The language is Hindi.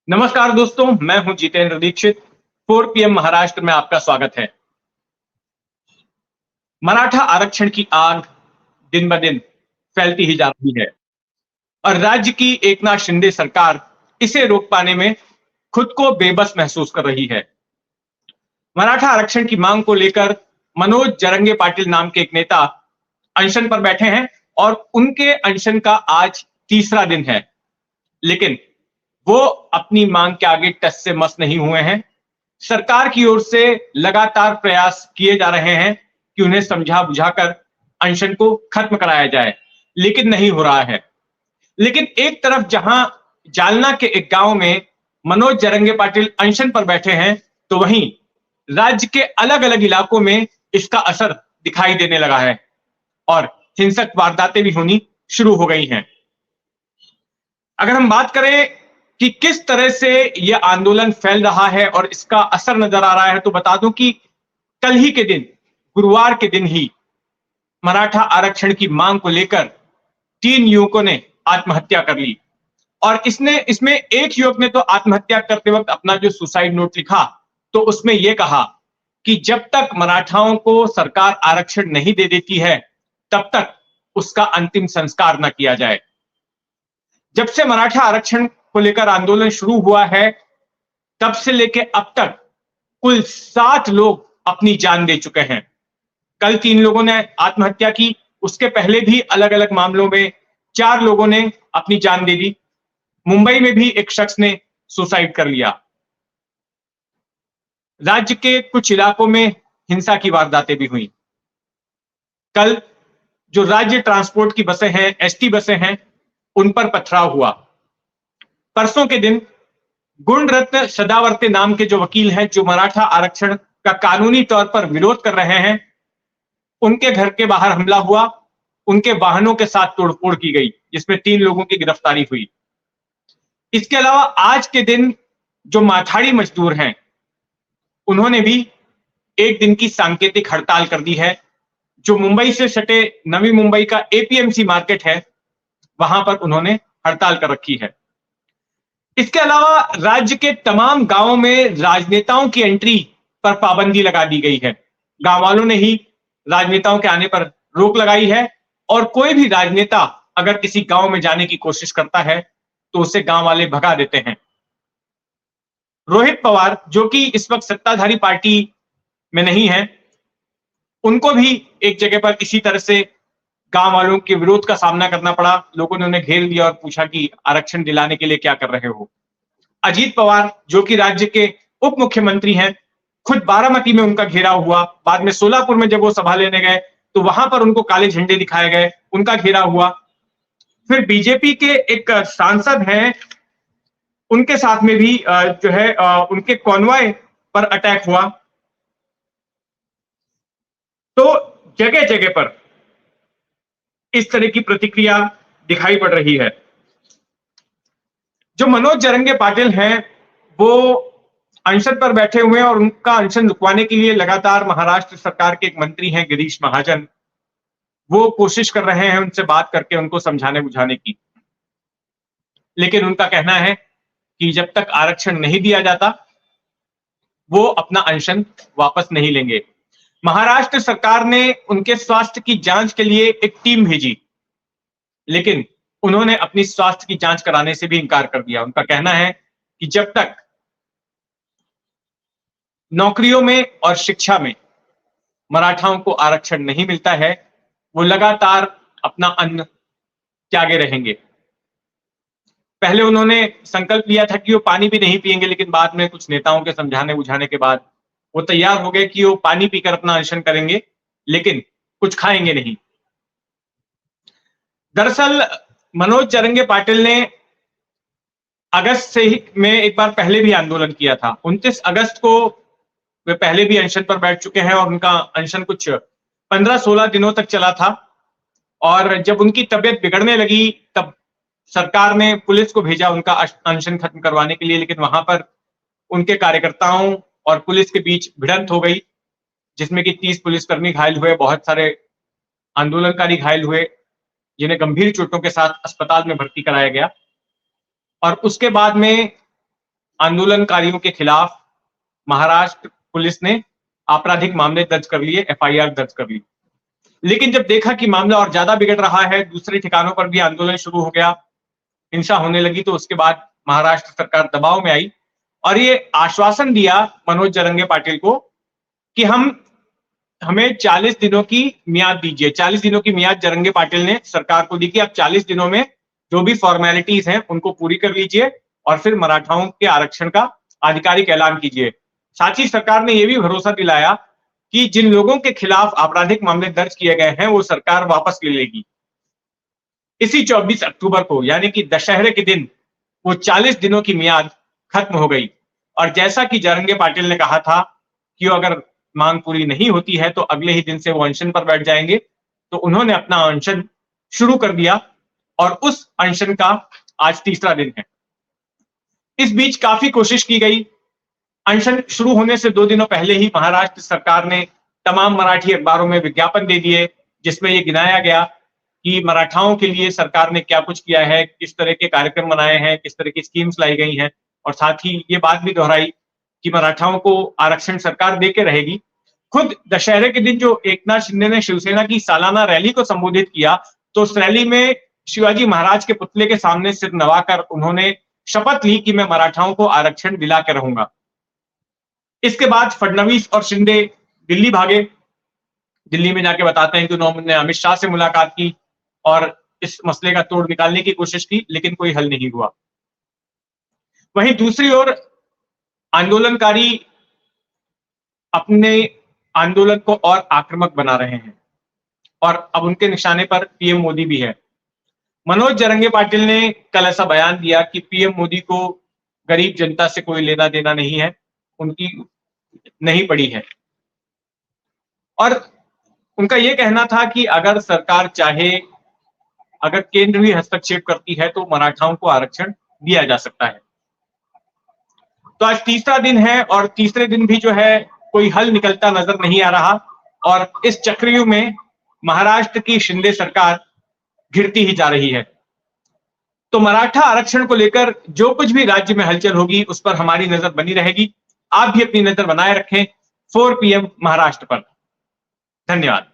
नमस्कार दोस्तों, मैं हूं जितेंद्र दीक्षित। 4 पीएम महाराष्ट्र में आपका स्वागत है। मराठा आरक्षण की आग दिन ब दिन फैलती ही जा रही है और राज्य की एकनाथ शिंदे सरकार इसे रोक पाने में खुद को बेबस महसूस कर रही है। मराठा आरक्षण की मांग को लेकर मनोज जरंगे पाटिल नाम के एक नेता अनशन पर बैठे हैं और उनके अनशन का आज तीसरा दिन है। लेकिन वो अपनी मांग के आगे टस से मस नहीं हुए हैं। सरकार की ओर से लगातार प्रयास किए जा रहे हैं कि उन्हें समझा बुझाकर अनशन को खत्म कराया जाए, लेकिन नहीं हो रहा है। लेकिन एक तरफ जहां जालना के एक गांव में मनोज जरंगे पाटिल अनशन पर बैठे हैं, तो वहीं राज्य के अलग अलग इलाकों में इसका असर दिखाई देने लगा है और हिंसक वारदातें भी होनी शुरू हो गई हैं। अगर हम बात करें कि किस तरह से यह आंदोलन फैल रहा है और इसका असर नजर आ रहा है, तो बता दूं कि कल ही के दिन, गुरुवार के दिन ही मराठा आरक्षण की मांग को लेकर 3 युवकों ने आत्महत्या कर ली। और इसमें एक युवक ने तो आत्महत्या करते वक्त अपना जो सुसाइड नोट लिखा, तो उसमें यह कहा कि जब तक मराठाओं को सरकार आरक्षण नहीं दे देती है, तब तक उसका अंतिम संस्कार न किया जाए। जब से मराठा आरक्षण को लेकर आंदोलन शुरू हुआ है, तब से लेकर अब तक कुल 7 लोग अपनी जान दे चुके हैं। कल 3 लोगों ने आत्महत्या की, उसके पहले भी अलग अलग मामलों में 4 लोगों ने अपनी जान दे दी। मुंबई में भी एक शख्स ने सुसाइड कर लिया। राज्य के कुछ इलाकों में हिंसा की वारदातें भी हुई। कल जो राज्य ट्रांसपोर्ट की बसें हैं, एसटी बसें हैं, उन पर पथराव हुआ। परसों के दिन गुण रत्न सदावर्ते नाम के जो वकील हैं, जो मराठा आरक्षण का कानूनी तौर पर विरोध कर रहे हैं, उनके घर के बाहर हमला हुआ। उनके वाहनों के साथ तोड़फोड़ की गई, जिसमें 3 लोगों की गिरफ्तारी हुई। इसके अलावा आज के दिन जो माथाड़ी मजदूर हैं, उन्होंने भी एक दिन की सांकेतिक हड़ताल कर दी है। जो मुंबई से सटे नवी मुंबई का एपीएमसी मार्केट है, वहां पर उन्होंने हड़ताल कर रखी है। इसके अलावा राज्य के तमाम गांवों में राजनेताओं की एंट्री पर पाबंदी लगा दी गई है। गांव वालों ने ही राजनेताओं के आने पर रोक लगाई है और कोई भी राजनेता अगर किसी गांव में जाने की कोशिश करता है, तो उसे गांव वाले भगा देते हैं। रोहित पवार, जो कि इस वक्त सत्ताधारी पार्टी में नहीं है, उनको भी एक जगह पर इसी तरह से गांव वालों के विरोध का सामना करना पड़ा। लोगों ने उन्हें घेर लिया और पूछा कि आरक्षण दिलाने के लिए क्या कर रहे हो। अजीत पवार, जो कि राज्य के उप मुख्यमंत्री हैं, खुद बारामती में उनका घेराव हुआ। बाद में सोलापुर में जब वो सभा लेने गए, तो वहां पर उनको काले झंडे दिखाए गए, उनका घेराव हुआ। फिर बीजेपी के एक सांसद हैं, उनके साथ में भी जो है उनके कॉन्वॉय पर अटैक हुआ। तो जगह जगह पर इस तरह की प्रतिक्रिया दिखाई पड़ रही है। जो मनोज जरंगे पाटिल हैं, वो अनशन पर बैठे हुए हैं और उनका अनशन रुकवाने के लिए लगातार महाराष्ट्र सरकार के एक मंत्री हैं, गिरीश महाजन, वो कोशिश कर रहे हैं उनसे बात करके उनको समझाने बुझाने की। लेकिन उनका कहना है कि जब तक आरक्षण नहीं दिया जाता, वो अपना अनशन वापस नहीं लेंगे। महाराष्ट्र सरकार ने उनके स्वास्थ्य की जांच के लिए एक टीम भेजी, लेकिन उन्होंने अपनी स्वास्थ्य की जांच कराने से भी इंकार कर दिया। उनका कहना है कि जब तक नौकरियों में और शिक्षा में मराठाओं को आरक्षण नहीं मिलता है, वो लगातार अपना अन्न त्यागे रहेंगे। पहले उन्होंने संकल्प लिया था कि वो पानी भी नहीं पिएंगे, लेकिन बाद में कुछ नेताओं के समझाने बुझाने के बाद वो तैयार हो गए कि वो पानी पीकर अपना अनशन करेंगे, लेकिन कुछ खाएंगे नहीं। दरअसल मनोज जरंगे पाटिल ने अगस्त से ही में एक बार पहले भी आंदोलन किया था। 29 अगस्त को वे पहले भी अनशन पर बैठ चुके हैं और उनका अनशन कुछ 15-16 दिनों तक चला था। और जब उनकी तबीयत बिगड़ने लगी, तब सरकार ने पुलिस को भेजा उनका अनशन खत्म करवाने के लिए, लेकिन वहां पर उनके कार्यकर्ताओं और पुलिस के बीच भिड़ंत हो गई, जिसमें कि 30 पुलिसकर्मी घायल हुए, बहुत सारे आंदोलनकारी घायल हुए, जिन्हें गंभीर चोटों के साथ अस्पताल में भर्ती कराया गया। और उसके बाद में आंदोलनकारियों के खिलाफ महाराष्ट्र पुलिस ने आपराधिक मामले दर्ज कर लिए, एफआईआर दर्ज कर ली। लेकिन जब देखा कि मामला और ज्यादा बिगड़ रहा है, दूसरे ठिकानों पर भी आंदोलन शुरू हो गया, हिंसा होने लगी, तो उसके बाद महाराष्ट्र सरकार दबाव में आई और ये आश्वासन दिया मनोज जरंगे पाटिल को कि हमें 40 दिनों की मियाद दीजिए। 40 दिनों की मियाद जरंगे पाटिल ने सरकार को दी कि आप 40 दिनों में जो भी फॉर्मेलिटीज हैं उनको पूरी कर लीजिए और फिर मराठाओं के आरक्षण का आधिकारिक ऐलान कीजिए। साथ ही सरकार ने यह भी भरोसा दिलाया कि जिन लोगों के खिलाफ आपराधिक मामले दर्ज किए गए हैं वो सरकार वापस ले लेगी। इसी 24 अक्टूबर को यानी कि दशहरे के दिन वो 40 दिनों की मियाद खत्म हो गई और जैसा कि जरंगे पाटिल ने कहा था कि अगर मांग पूरी नहीं होती है तो अगले ही दिन से वो अनशन पर बैठ जाएंगे, तो उन्होंने अपना अनशन शुरू कर दिया और उस अनशन का आज तीसरा दिन है। इस बीच काफी कोशिश की गई। अनशन शुरू होने से 2 दिनों पहले ही महाराष्ट्र सरकार ने तमाम मराठी अखबारों में विज्ञापन दे दिए जिसमें यह गिनाया गया कि मराठाओं के लिए सरकार ने क्या कुछ किया है, किस तरह के कार्यक्रम बनाए हैं, किस तरह की स्कीम्स लाई गई हैं, और साथ ही ये बात भी दोहराई कि मराठाओं को आरक्षण सरकार दे के रहेगी। खुद दशहरे के दिन जो एकनाथ शिंदे ने शिवसेना की सालाना रैली को संबोधित किया, तो उस रैली में शिवाजी महाराज के पुतले के सामने सिर नवाकर उन्होंने शपथ ली कि मैं मराठाओं को आरक्षण दिला के रहूंगा। इसके बाद फडणवीस और शिंदे दिल्ली भागे। दिल्ली में जाके बताते हैं कि उन्होंने अमित शाह से मुलाकात की और इस मसले का तोड़ निकालने की कोशिश की, लेकिन कोई हल नहीं हुआ। वहीं दूसरी ओर आंदोलनकारी अपने आंदोलन को और आक्रामक बना रहे हैं और अब उनके निशाने पर पीएम मोदी भी है। मनोज जरंगे पाटिल ने कल ऐसा बयान दिया कि पीएम मोदी को गरीब जनता से कोई लेना देना नहीं है, उनकी नहीं पड़ी है। और उनका यह कहना था कि अगर सरकार चाहे, अगर केंद्र भी हस्तक्षेप करती है तो मराठाओं को आरक्षण दिया जा सकता है। तो आज तीसरा दिन है और तीसरे दिन भी जो है कोई हल निकलता नजर नहीं आ रहा और इस चक्रव्यूह में महाराष्ट्र की शिंदे सरकार घिरती ही जा रही है। तो मराठा आरक्षण को लेकर जो कुछ भी राज्य में हलचल होगी उस पर हमारी नजर बनी रहेगी। आप भी अपनी नजर बनाए रखें 4 PM महाराष्ट्र पर। धन्यवाद।